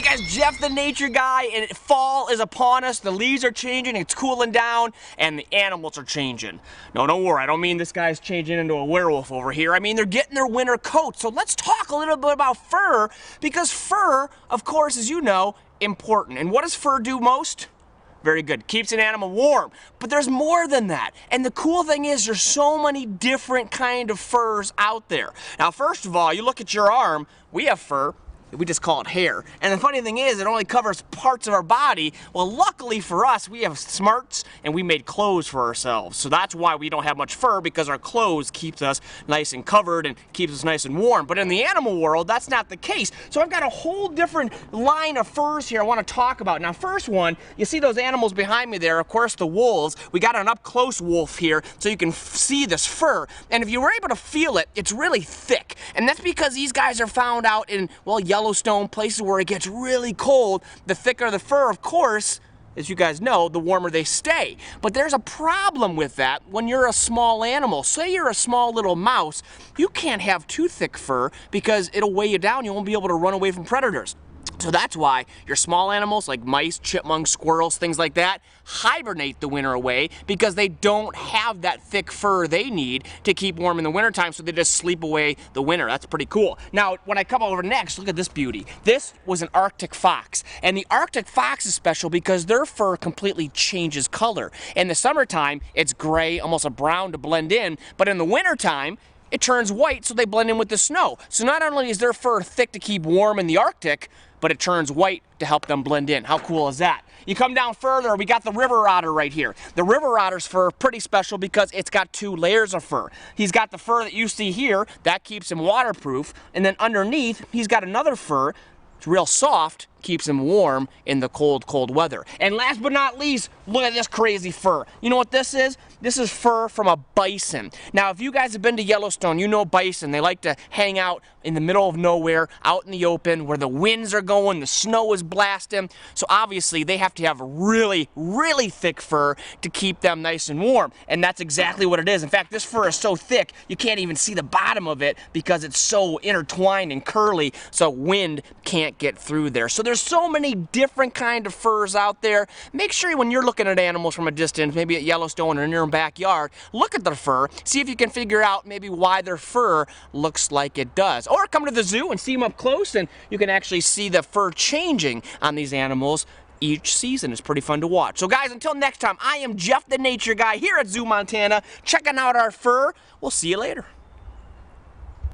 guys, Jeff the Nature Guy, and fall is upon us. The leaves are changing, it's cooling down, and the animals are changing. No, don't worry, I don't mean this guy's changing into a werewolf over here. I mean they're getting their winter coat. So let's talk a little bit about fur, because fur, of course, as you know, important. And what does fur do most? Very good. Keeps an animal warm. But there's more than that. And the cool thing is there's so many different kind of furs out there. Now, first of all, you look at your arm, we have fur. We just call it hair. And the funny thing is, it only covers parts of our body. Well, luckily for us, we have smarts and we made clothes for ourselves. So that's why we don't have much fur, because our clothes keeps us nice and covered and keeps us nice and warm. But in the animal world, that's not the case. So I've got a whole different line of furs here I want to talk about. Now, first one, you see those animals behind me there, of course, the wolves. We got an up-close wolf here, so you can see this fur. And if you were able to feel it, it's really thick. And that's because these guys are found out in, well, Yellowstone, places where it gets really cold. The thicker the fur, of course, as you guys know, the warmer they stay. But there's a problem with that when you're a small animal. Say you're a small little mouse, you can't have too thick fur because it'll weigh you down. You won't be able to run away from predators. So that's why your small animals like mice, chipmunks, squirrels, things like that, hibernate the winter away because they don't have that thick fur they need to keep warm in the wintertime, so they just sleep away the winter. That's pretty cool. Now, when I come over next, look at this beauty. This was an Arctic fox, and the Arctic fox is special because their fur completely changes color. In the summertime, it's gray, almost a brown to blend in, but in the wintertime, it turns white, so they blend in with the snow. So not only is their fur thick to keep warm in the Arctic, but it turns white to help them blend in. How cool is that? You come down further, we got the river otter right here. The river otter's fur pretty special because it's got two layers of fur. He's got the fur that you see here, that keeps him waterproof, and then underneath, he's got another fur, it's real soft, keeps him warm in the cold, cold weather. And last but not least, look at this crazy fur. You know what this is? This is fur from a bison. Now, if you guys have been to Yellowstone, you know bison. They like to hang out in the middle of nowhere, out in the open, where the winds are going, the snow is blasting. So obviously, they have to have really, really thick fur to keep them nice and warm. And that's exactly what it is. In fact, this fur is so thick, you can't even see the bottom of it because it's so intertwined and curly, so wind can't get through there. So there's so many different kind of furs out there. Make sure when you're looking at animals from a distance, maybe at Yellowstone or in your own backyard, look at their fur, see if you can figure out maybe why their fur looks like it does. Or come to the zoo and see them up close, and you can actually see the fur changing on these animals each season. It's pretty fun to watch. So guys, until next time, I am Jeff the Nature Guy here at ZooMontana, checking out our fur. We'll see you later.